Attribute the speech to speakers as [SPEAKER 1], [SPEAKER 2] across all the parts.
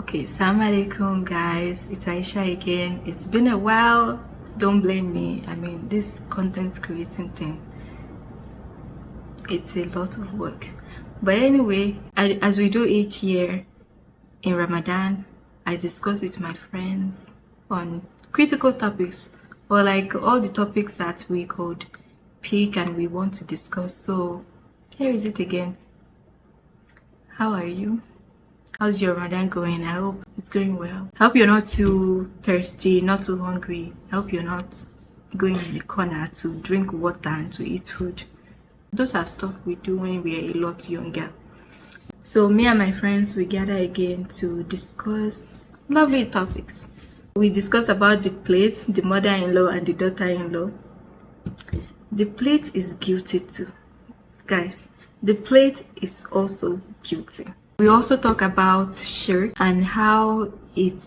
[SPEAKER 1] Okay, Assalamu alaikum guys, it's Aisha again. It's been a while, don't blame me. I mean, this content creating thing, it's a lot of work. But anyway, as we do each year in Ramadan, I discuss with my friends on critical topics, or like all the topics that we could pick and we want to discuss. So here is it again. How are you? How's your Ramadan going? I hope it's going well. I hope you're not too thirsty, not too hungry. I hope you're not going in the corner to drink water and to eat food. Those are stuff we do when we're a lot younger. So me and my friends, we gather again to discuss lovely topics. We discuss about the plate, the mother-in-law and the daughter-in-law. The plate is guilty too. Guys, the plate is also guilty. We also talk about shirk and how it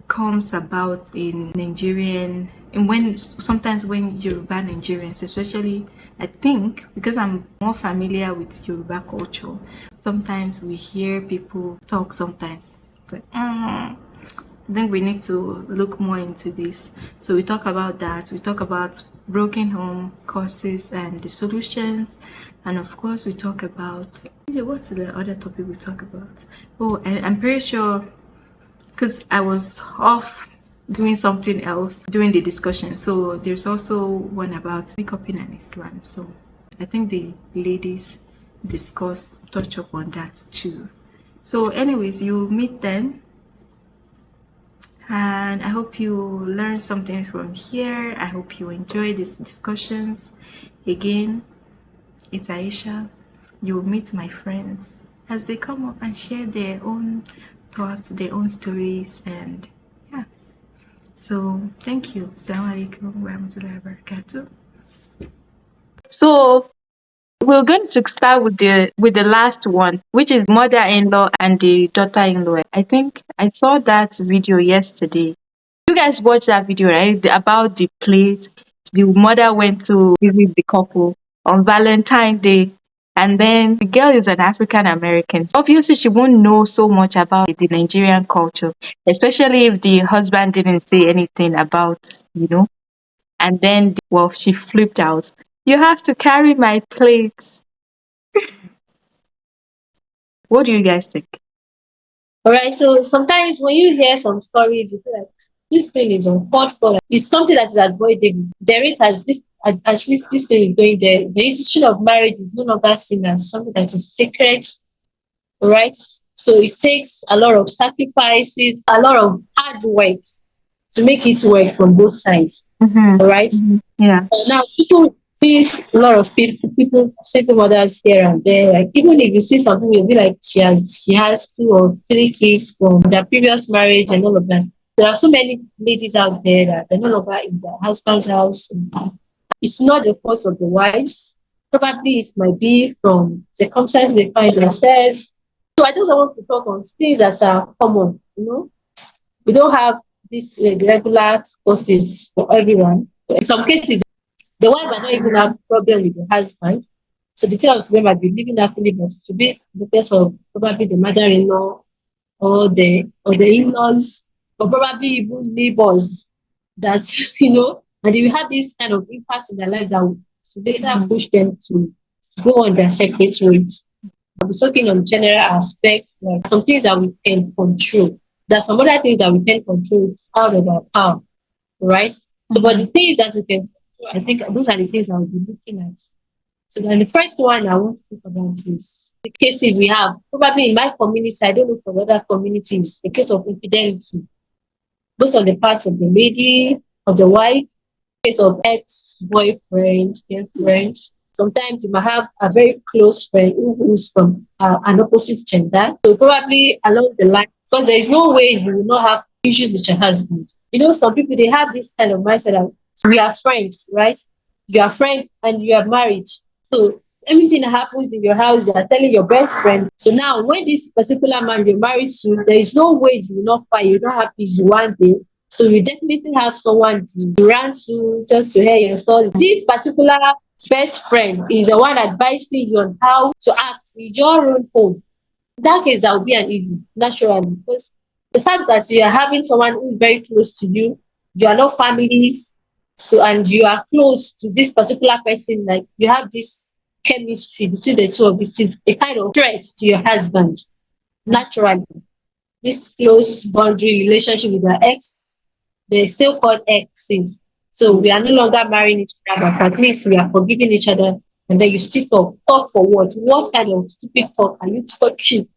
[SPEAKER 1] comes about in Nigerian, and sometimes when Yoruba Nigerians, especially, I think because I'm more familiar with Yoruba culture, sometimes we hear people talk sometimes. It's like, I think we need to look more into this. So we talk about that. We talk about broken home causes and the solutions. And of course, we talk about, what's the other topic we talk about? Oh, I'm pretty sure, because I was off doing something else during the discussion. So there's also one about makeup in Islam. So I think the ladies touch up on that too. So anyways, you meet them. And I hope you learn something from here. I hope you enjoy these discussions. Again, it's Aisha. You will meet my friends as they come up and share their own thoughts, their own stories, and yeah. So thank you. Assalamu alaikum warahmatullahi wabarakatuh.
[SPEAKER 2] So we're going to start with the last one, which is mother-in-law and the daughter-in-law. I think I saw that video yesterday. You guys watched that video, right? About the plate. The mother went to visit the couple on Valentine's Day, and then the girl is an African American. So obviously, she won't know so much about the Nigerian culture, especially if the husband didn't say anything about. And then, well, she flipped out. You have to carry my plates. What do you guys think?
[SPEAKER 3] All right. So sometimes when you hear some stories, you feel like this thing is uncalled for. It's something that is avoidable. There is as this thing is going there. The institution of marriage is no longer seen as something that is sacred. All right. So it takes a lot of sacrifices, a lot of hard work to make it work from both sides.
[SPEAKER 2] Mm-hmm.
[SPEAKER 3] All right.
[SPEAKER 2] Mm-hmm. Yeah.
[SPEAKER 3] Now people see a lot of people single mothers here and there. Like even if you see something, you'll be like she has 2 or 3 kids from their previous marriage and all of that. There are so many ladies out there that they're no longer in their husband's house. It's not the fault of the wives. Probably it might be from circumstances they find themselves. So I just want to talk on things that are common. We don't have these regular courses for everyone. In some cases, the wife might not even have problem with the husband. So the two of them might be living happily, but to be because of probably the mother-in-law or the in-laws, or probably even neighbors that and they will have this kind of impact in their life that will later push them to go on their separate ways. I'm talking on general aspects, like some things that we can control. There's some other things that we can control. It's out of our power, right? So, but the things that we can, I think those are the things I will be looking at. So then the first one I want to talk about is the cases we have. Probably in my community, I don't know for other communities, the case of infidelity. Both on the part of the lady, of the wife, case of ex-boyfriend, girlfriend. Sometimes you might have a very close friend who is from an opposite gender. So probably along the line, because there is no way you will not have issues with your husband. Some people, they have this kind of mindset that we are friends, right? You are friends and you are married. So anything that happens in your house, you are telling your best friend. So now when this particular man you're married to, there is no way you will not fight. You don't have issue one day. So you definitely have someone to run to just to hear your story. This particular best friend is the one advising you on how to act with your own home. In that case, that will be an easy, naturally, because The fact that you are having someone who is very close to you, you are not families, so and you are close to this particular person, like you have this chemistry between the two of you, is a kind of threat to your husband. Naturally, this close boundary relationship with your ex, the still called exes. So we are no longer marrying each other, but at least we are forgiving each other. And then you still talk. Talk for what? What kind of stupid talk are you talking?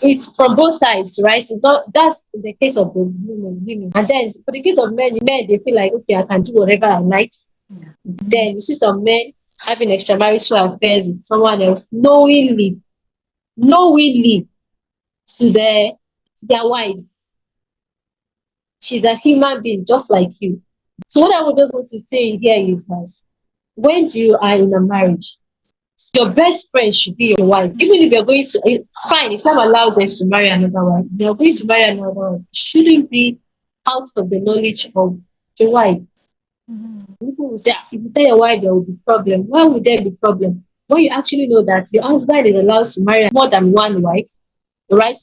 [SPEAKER 3] It's from both sides, right? It's not that's in the case of the women. And then for the case of men they feel like okay, I can do whatever I like. Then you see some men having extramarital affairs with someone else knowingly to their wives. She's a human being just like you. So what I would just want to say here is that when you are in a marriage, your best friend should be your wife. Even if you're going to fine, if someone allows us to marry another wife, if you're going to marry another wife, it shouldn't be out of the knowledge of the wife. People will say, "Ah, if you tell your wife there will be problem." Why would there be problem? When you actually know that your husband is allowed to marry more than one wife, right?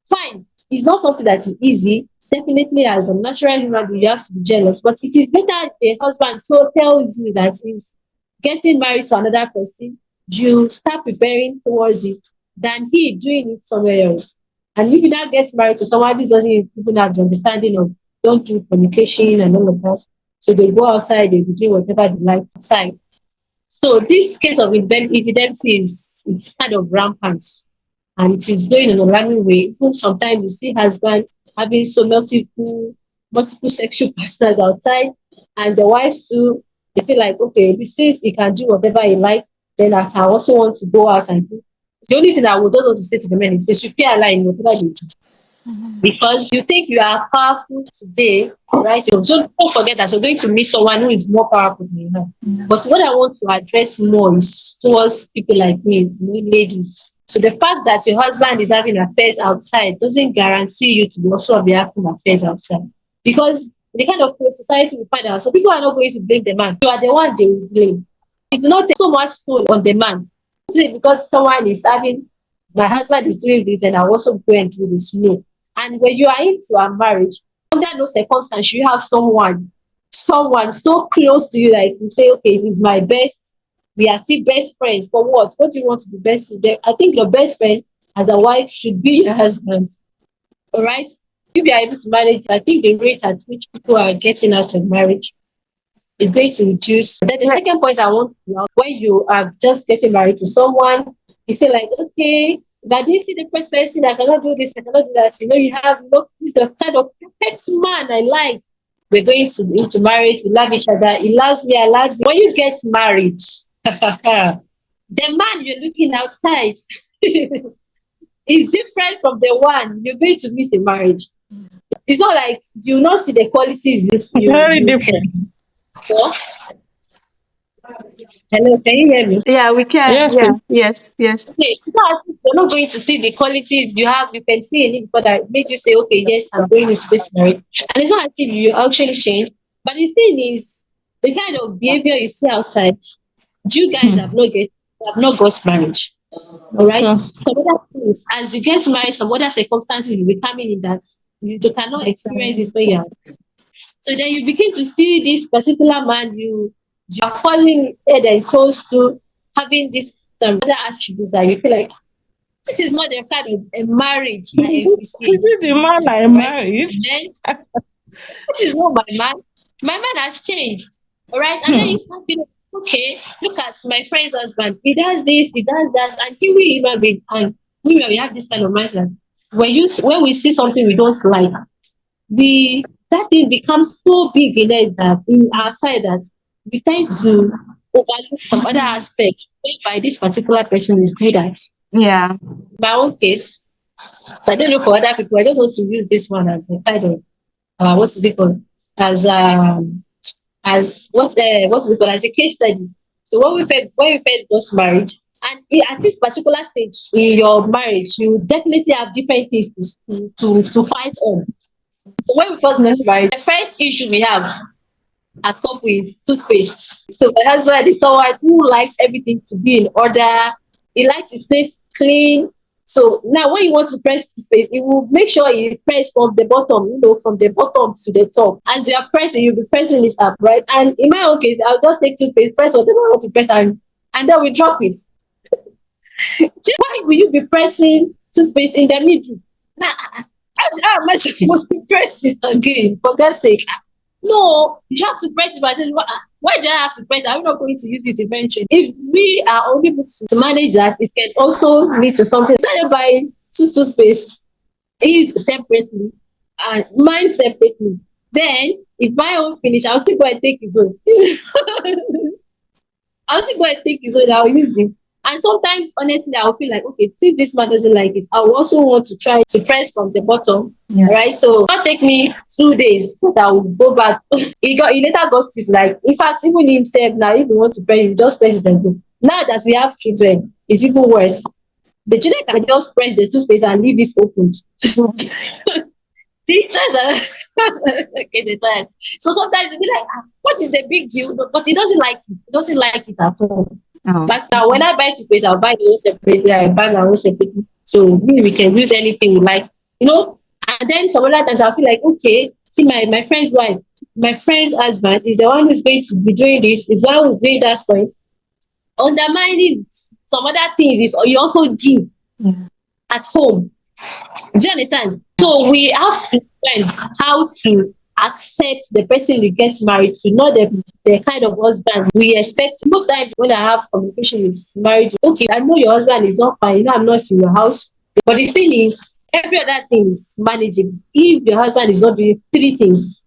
[SPEAKER 3] Fine. It's not something that is easy. Definitely, as a natural human being, you have to be jealous. But it is better if a husband tells you that he's getting married to another person, you start preparing towards it than he doing it somewhere else. And if you now get married to someone who doesn't even have the understanding of don't do communication and all of that, so they go outside, they do whatever they like outside. So this case of infidelity is kind of rampant and it is going in an alarming way. Even sometimes you see husbands having so multiple sexual partners outside, and the wives too. They feel like okay, since he can do whatever he like, then I can also want to go out and do. The only thing I would just want to say to the men is they should be aligned in whatever they do. Because you think you are powerful today, right? So don't forget that you're going to meet someone who is more powerful than you are. But what I want to address more is towards people like me, ladies. So the fact that your husband is having affairs outside doesn't guarantee you to be also be having affairs outside. Because the kind of society we find ourselves, people are not going to blame the man. You are the one they will blame. It's not so much toll on the man. Because someone is having my husband is doing this and I also go and do this. No. And when you are into a marriage, under no circumstance you have someone so close to you, like you say, okay, he's my best. We are still best friends. For what? What do you want to be best with them? I think your best friend as a wife should be your husband. All right. If you are able to manage, I think the rate at which people are getting out of marriage is going to reduce. Then the second point I want to know, when you are just getting married to someone, you feel like, okay, if I didn't see the first person, I cannot do this, I cannot do that. You have look, this is the kind of perfect man I like. We're going to into marriage, we love each other, he loves me, I love him. When you get married, the man you're looking outside is different from the one you're going to meet in marriage. It's not like you not see the qualities
[SPEAKER 2] Very
[SPEAKER 3] you can.
[SPEAKER 2] different.
[SPEAKER 3] So, hello, can you hear me?
[SPEAKER 2] Yeah, we can.
[SPEAKER 4] Yes,
[SPEAKER 2] Yeah.
[SPEAKER 4] please.
[SPEAKER 2] Yes. Yes.
[SPEAKER 3] Okay, it's not as if you're not going to see the qualities you have. You can see in it before that made you say, okay, yes, I'm going into this marriage. And it's not as if you actually change. But the thing is, the kind of behavior you see outside, you guys have not got married. All
[SPEAKER 4] Of
[SPEAKER 3] right.
[SPEAKER 4] course.
[SPEAKER 3] Some other things, as you get married, some other circumstances will be coming in that you cannot experience it when you're. So then you begin to see this particular man you are falling head and toes to having this some other attributes that you feel like this is not the kind of a marriage I
[SPEAKER 4] Is
[SPEAKER 3] envisage,
[SPEAKER 4] it the man I
[SPEAKER 3] right?
[SPEAKER 4] married?
[SPEAKER 3] Then this is not my man. My man has changed, all right? And then
[SPEAKER 4] Hmm.
[SPEAKER 3] you start feeling okay. Look at my friend's husband. He does this, he does that, and here we human being and we have this kind of mindset. When we see something we don't like, we that thing becomes so big in us that in our side that we tend to overlook some other aspect whereby this particular person is great at.
[SPEAKER 2] Yeah.
[SPEAKER 3] My own case, so I don't know for other people. I just want to use this one as a kind of what is it called? As what is it called? As a case study. So when we first got married, and at this particular stage in your marriage, you definitely have different things to fight on. So when we first get married, the first issue we have as couple is toothpaste. So my husband is someone who likes everything to be in order. He likes his place clean. So now when you want to press toothpaste, it will make sure you press from the bottom, from the bottom to the top. As you are pressing, you'll be pressing this up, right? And in my own case, I'll just take toothpaste, press whatever I want to press, and then we drop it. Why will you be pressing toothpaste in the middle? Now, how am I supposed to press it again? For God's sake. No, you have to press it. But I said, why do I have to press it? I'm not going to use it eventually. If we are only able to manage that, it can also lead to something. Instead of buying two toothpaste, his separately and mine separately. Then, if my own finish, I'll still go and take his own. I'll still go and take his own. I'll use it. And sometimes, honestly, I'll feel like, okay, since this man doesn't like it, I will also want to try to press from the bottom. Yeah. Right? So it'll take me 2 days, but I will go back. He later got to like, in fact, even himself now, if you want to press, you just press it and go. Now that we have children, it's even worse. The children can just press the toothpaste and leave it open. See, that's okay, the time. So sometimes it'll be like, what is the big deal? But he doesn't like it. He doesn't like it at all. Oh. But now when I buy toothpaste, I'll buy the own separately. I buy my own separately. So we can use anything we like, And then some other times I'll feel like, okay, see my friend's wife, my friend's husband is the one who's going to be doing this, is the one who's doing that for him. Undermining some other things is you also do at home. Do you understand? So we have to learn how to accept the person we get married to, not the kind of husband we expect. Most times when I have communication with marriage, okay, I know your husband is not fine, I'm not in your house. But the thing is, every other thing is manageable. If your husband is not doing 3 things,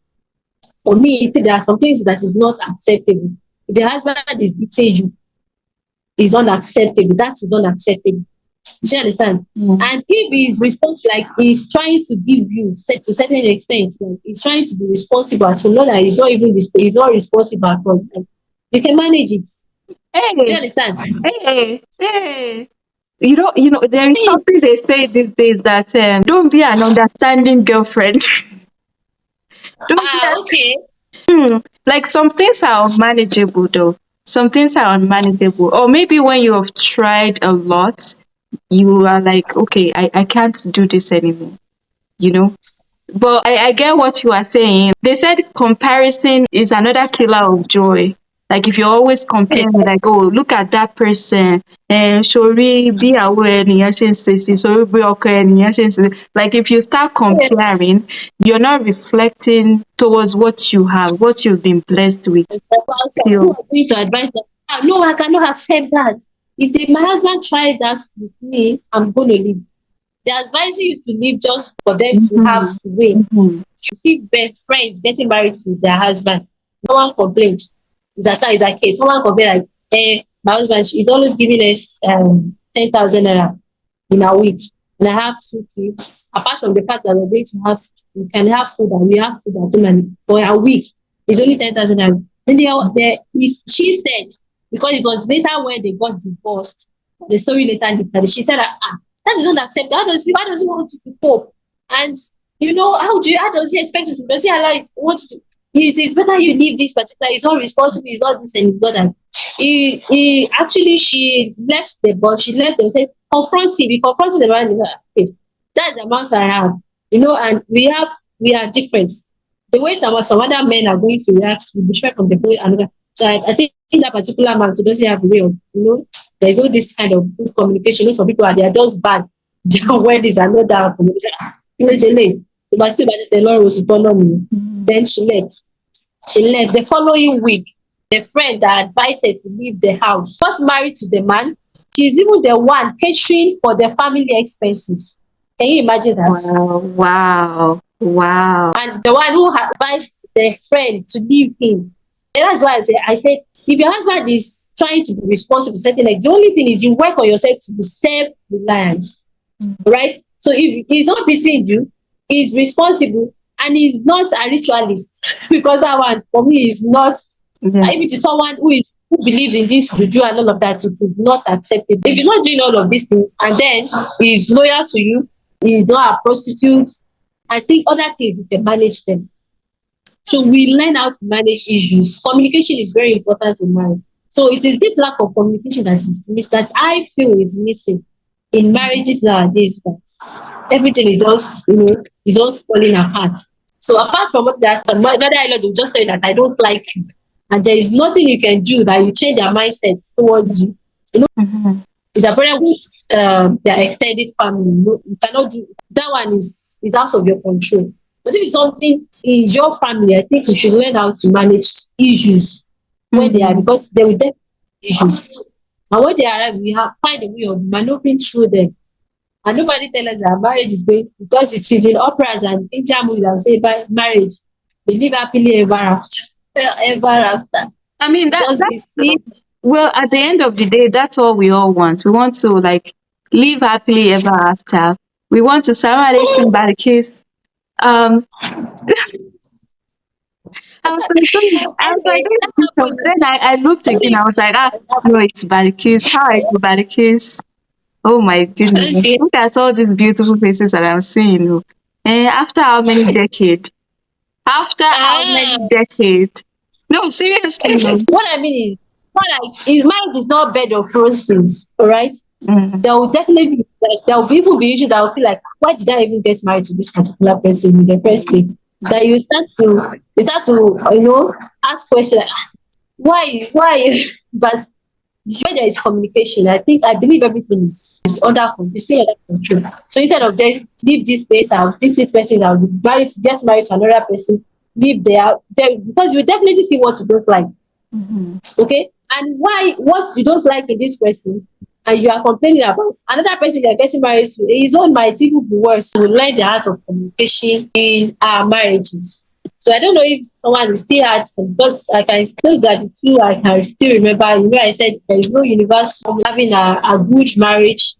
[SPEAKER 3] for me, there are some things that is not acceptable. If the husband is beating you, is unacceptable. That is unacceptable. Do you understand? And if he's responsible, like he's trying to give you to a certain extent, like he's trying to be responsible, so not that he's not even he's not responsible at all. Like, you can manage it.
[SPEAKER 2] Hey,
[SPEAKER 3] do you understand?
[SPEAKER 2] Hey. There is something they say these days that don't be an understanding girlfriend.
[SPEAKER 3] Okay.
[SPEAKER 2] Like some things are unmanageable though. Some things are unmanageable. Or maybe when you have tried a lot, you are like, okay, I can't do this anymore. But I get what you are saying. They said comparison is another killer of joy. Like if you're always comparing, like, oh, look at that person, and Shori be aware, like if you start comparing, you're not reflecting towards what you have, what you've been blessed with.
[SPEAKER 3] No, I cannot accept that. If my husband tried that with me, I'm going to leave. They're advising you to leave just for them to have way. You see friends getting married to their husband. No one complained. It's a case. Someone complained like, my husband is always giving us 10,000 naira in a week. And I have 2 kids. Apart from the fact that we're going to we can have food and we have food at home for a week. It's only 10,000 naira. Then she said, because it was later when they got divorced, the story later, she said that is unacceptable. How does he want to cope? And how does he expect you to? Does he allow you want to? It's better you leave this particular. He's not responsible. He's not this and he's not that. She left the boss. She left them. Said confront him. He confronted the man. Okay, that's the amount I have. And we are different. The way some other men are going to react will be different from the way another. So I think that particular man doesn't have a way of, there's no this kind of good communication. Some people they are just bad. Their word is another communication. But the Lord was autonomy. Then she left. The following week, the friend that advised her to leave the house was married to the man. She's even the one catering for the family expenses. Can you imagine that?
[SPEAKER 2] Wow.
[SPEAKER 3] And the one who advised the friend to leave him. And that's why I said, if your husband is trying to be responsible, something like the only thing is you work on yourself to be self-reliant, right? So if he's not beating you, he's responsible, and he's not a ritualist, because that one for me is not. If it is someone who believes in this juju and all of that, it is not acceptable. If he's not doing all of these things and then he's loyal to you, he's not a prostitute, I think other things you can manage them. So we learn how to manage issues. Communication is very important in marriage. So it is this lack of communication that I feel is missing in marriages nowadays that everything is just, is just falling apart. So apart from that, mother-in-law will just tell you that I don't like you, and there is nothing you can do that you change their mindset towards you.
[SPEAKER 2] Mm-hmm.
[SPEAKER 3] It's a problem with their extended family. You cannot do that one. Is out of your control. But if it's something in your family, I think you should learn how to manage issues when they are,
[SPEAKER 2] Mm-hmm.
[SPEAKER 3] because they will definitely be issues. And when they arrive, we have find a way of maneuvering through them. And nobody tell us that marriage is going, because it is in operas and Indian movies that say by marriage, they live happily ever after. Ever after.
[SPEAKER 2] I mean,
[SPEAKER 3] It's just
[SPEAKER 2] that's
[SPEAKER 3] you see.
[SPEAKER 2] well, at the end of the day, that's all we all want. We want to like live happily ever after. We want to Salam alaikum barakis. Um, I was like,
[SPEAKER 3] Anyway,
[SPEAKER 2] this
[SPEAKER 3] that
[SPEAKER 2] picture. But
[SPEAKER 3] happened.
[SPEAKER 2] then I looked again. I was like, ah, no, it's barakis. How I do barakis? Oh my goodness!
[SPEAKER 3] Okay.
[SPEAKER 2] Look at all these beautiful faces that I'm seeing. Oh. After how many decades? After how many
[SPEAKER 3] Ah,
[SPEAKER 2] decades? No, seriously, no.
[SPEAKER 3] what I mean is, what like is marriage is not bed of roses, all right?
[SPEAKER 2] Mm,
[SPEAKER 3] There will definitely be like there will people be issues that will feel like, why did I even get married to this particular person in the first place? That you start to ask questions like, why but when there is communication, I believe everything is still under control. So instead of just leave this place out, this person that will be married, get married to another person, live there, because you definitely see what you don't like.
[SPEAKER 2] mhm.
[SPEAKER 3] Okay, and why what you don't like in this person, and you are complaining about another person you are getting married to, his own might even be worse. We learn the art of communication in our marriages. So I don't know if someone will still add some, because I can those are the two I can still remember. I said there is no universal having a good marriage.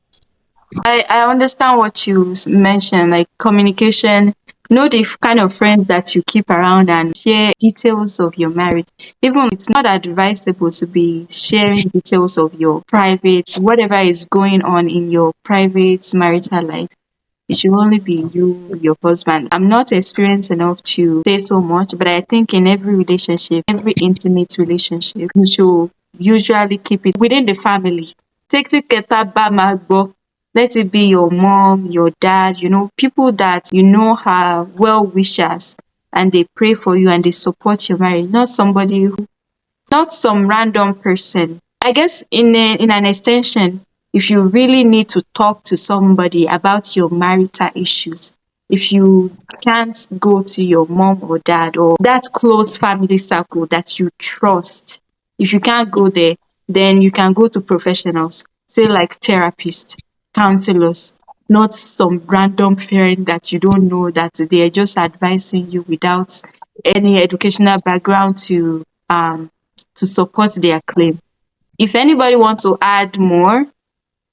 [SPEAKER 2] I understand what you mentioned, like communication. Know the kind of friends that you keep around and share details of your marriage. Even it's not advisable to be sharing details of your private, whatever is going on in your private marital life. It should only be you, your husband. I'm not experienced enough to say so much, but I think in every relationship, every intimate relationship, you should usually keep it within the family. Take it keta ba ma gbo. Let it be your mom, your dad, people that you know are well wishers and they pray for you and they support your marriage, not not some random person. I guess in an extension, if you really need to talk to somebody about your marital issues, if you can't go to your mom or dad or that close family circle that you trust, if you can't go there, then you can go to professionals, say like therapists, counselors, not some random parent that you don't know that they are just advising you without any educational background to support their claim. If anybody wants to add more,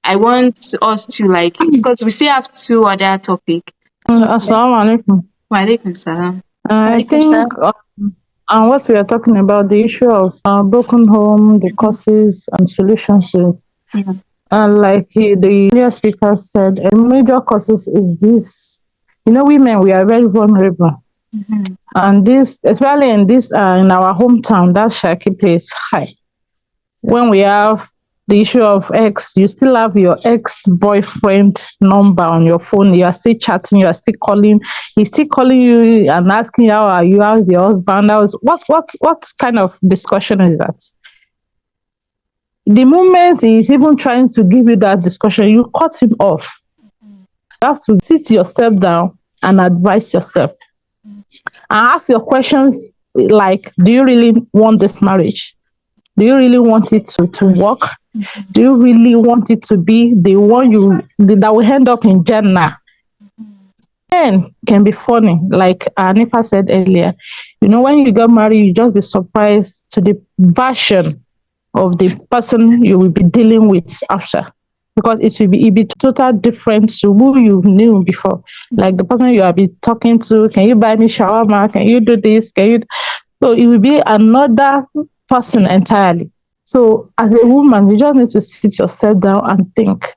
[SPEAKER 2] I want us to like because we still have two other topic.
[SPEAKER 4] Assalamu alaikum.
[SPEAKER 2] Walaikum salam.
[SPEAKER 4] I
[SPEAKER 3] Alaikum
[SPEAKER 4] think
[SPEAKER 3] salam.
[SPEAKER 4] what we are talking about, the issue of broken home, the causes and solutions to it.
[SPEAKER 2] Yeah.
[SPEAKER 4] Like the earlier speaker said, a major causes is this. Women, we are very vulnerable.
[SPEAKER 2] Mhm.
[SPEAKER 4] And this, especially in our hometown, that Shaki place high. When we have the issue of ex, you still have your ex-boyfriend number on your phone. You are still chatting, you are still calling. He's still calling you and asking you, how are you? How's your husband? What kind of discussion is that? The moment he's even trying to give you that discussion, you cut him off. You have to sit yourself down and advise yourself and ask your questions like, do you really want this marriage? Do you really want it to work? Do you really want it to be the one that will end up in Jannah? Men can be funny, like Anifa said earlier. When you get married, you just be surprised to the version of the person you will be dealing with after. Because it be total different to who you knew before. Like the person you have been talking to, can you buy me shawarma? Can you do this? So it will be another person entirely. So as a woman, you just need to sit yourself down and think.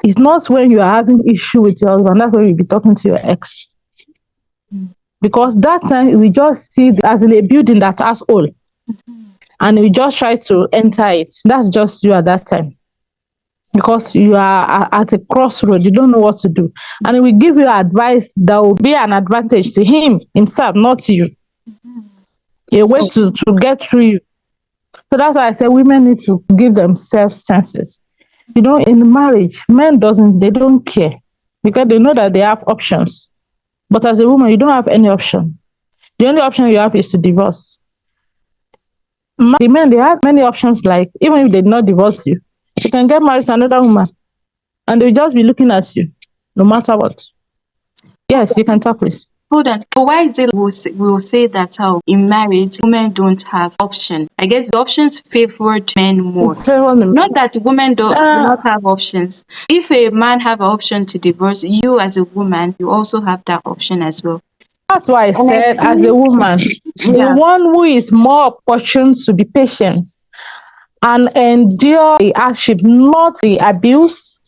[SPEAKER 4] It's not when you are having issue with your husband, that's when you'll be talking to your ex. Because that time we just see it as in a building that has all. And we just try to enter it. That's just you at that time. because you are at a crossroad, you don't know what to do, and he will give you advice that will be an advantage to him himself, not you, a way to get through you. So that's why I say women need to give themselves chances. In marriage, men doesn't they don't care because they know that they have options. But as a woman, you don't have any option. The only option you have is to divorce. The men, they have many options, like even if they did not divorce you, you can get married to another woman and they'll just be looking at you no matter what. Yes, you can talk, please.
[SPEAKER 2] Hold on. But why is it we'll say that in marriage women don't have options? I guess the options favored men more. Not that women do not have options. If a man have an option to divorce, you as a woman, you also have that option as well.
[SPEAKER 4] That's why I said, as a woman, the one who is more opportune to be patient and endure the hardship, not the abuse,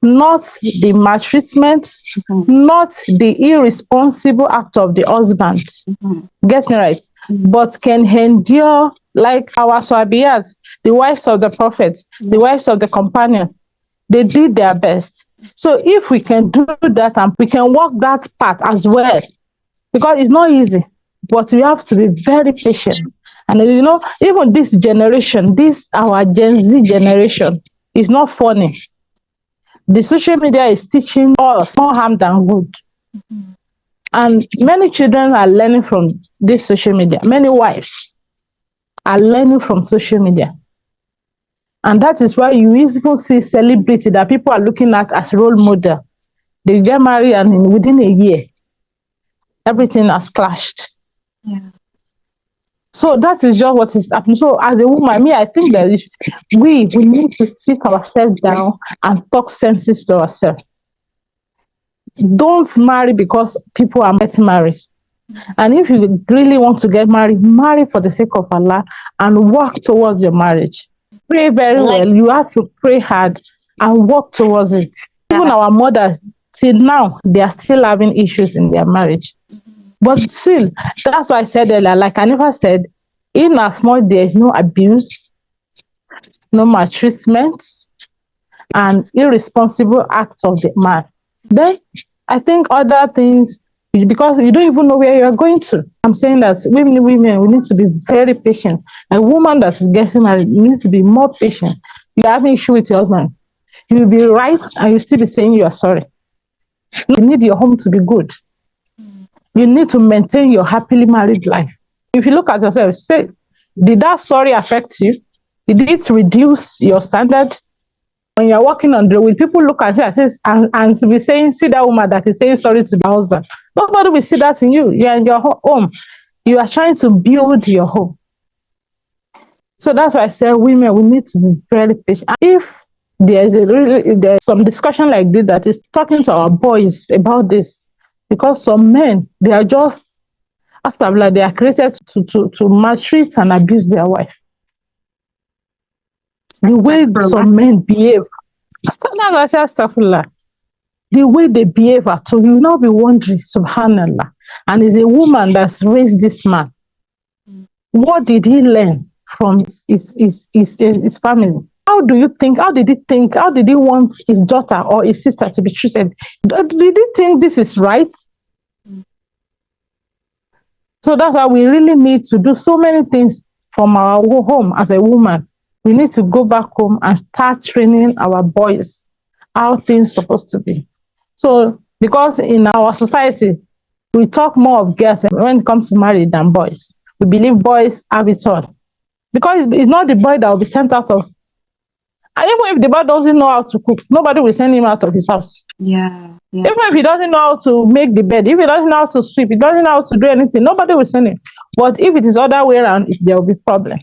[SPEAKER 4] not the maltreatment, not the irresponsible act of the husband. Get me right? But can endure, like our Swabiyat, the wives of the prophets, the wives of the companion. They did their best. So if we can do that and we can walk that path as well, because it's not easy, but we have to be very patient. And even this generation, this our Gen Z generation, is not funny. The social media is teaching us more harm than good. And many children are learning from this social media. Many wives are learning from social media. And that is why you even see celebrity that people are looking at as role model. They get married and within a year, everything has clashed.
[SPEAKER 2] Yeah.
[SPEAKER 4] So that is just what is happening. So as a woman, I think that we need to sit ourselves down and talk senses to ourselves. Don't marry because people are getting married. And if you really want to get married, marry for the sake of Allah and work towards your marriage. Pray very well. You have to pray hard and work towards it. Even our mothers, till now, they are still having issues in their marriage. But still, that's why I said earlier, like I never said, in as much there is no abuse, no maltreatment, and irresponsible acts of the man, then I think other things, because you don't even know where you're going to. I'm saying that women, we need to be very patient. A woman that is getting married, you need to be more patient. You're having issue with your husband, you will be right and you still be saying you are sorry. You need your home to be good. You need to maintain your happily married life. If you look at yourself, say, did that sorry affect you? Did it reduce your standard? When you're walking on the road, will people look at you and be saying, see that woman that is saying sorry to the husband? Nobody will see that in you. You're in your home. You are trying to build your home. So that's why I say women, we need to be very patient. If there's some discussion like this that is talking to our boys about this, because some men, they are just, they are created to maltreat and abuse their wife. The way some men behave, the way they behave at all, you will not be wondering, subhanallah. And it's a woman that's raised this man. What did he learn from his family? How do you think? How did he think? How did he want his daughter or his sister to be treated? Did he think this is right? So that's why we really need to do so many things from our home as a woman. We need to go back home and start training our boys how things supposed to be. So, because in our society, we talk more of girls when it comes to marriage than boys. We believe boys have it all. Because it's not the boy that will be sent out of. And even if the boy doesn't know how to cook, nobody will send him out of his house.
[SPEAKER 2] Yeah.
[SPEAKER 4] Even if he doesn't know how to make the bed, if he doesn't know how to sweep, he doesn't know how to do anything, nobody will send him. But if it is other way around, there will be problem.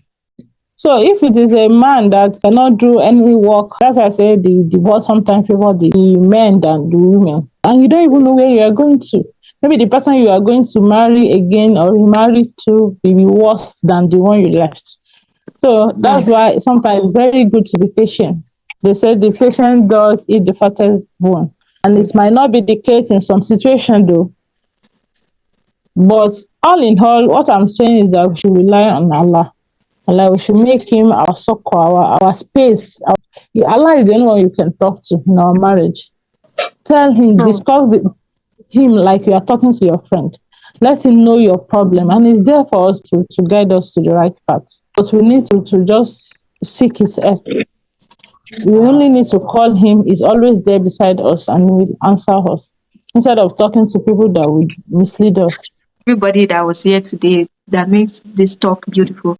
[SPEAKER 4] So if it is a man that cannot do any work, that's why I say the divorce sometimes favor the men than the women. And you don't even know where you are going to. Maybe the person you are going to marry again or remarry to will be worse than the one you left. So that's why sometimes it's very good to be patient. They say the patient dog eat the fattest bone. And it might not be the case in some situation though. But all in all, what I'm saying is that we should rely on Allah. Like we should make him our succor, our space. Allah is the only one you can talk to in our marriage. Tell him,
[SPEAKER 2] Hmm.
[SPEAKER 4] discuss with him like you are talking to your friend. Let him know your problem, and he's there for us to guide us to the right path. But we need to just seek his help. We only need to call him. He's always there beside us and he will answer us instead of talking to people that would mislead us.
[SPEAKER 2] Everybody that was here today that makes this talk beautiful.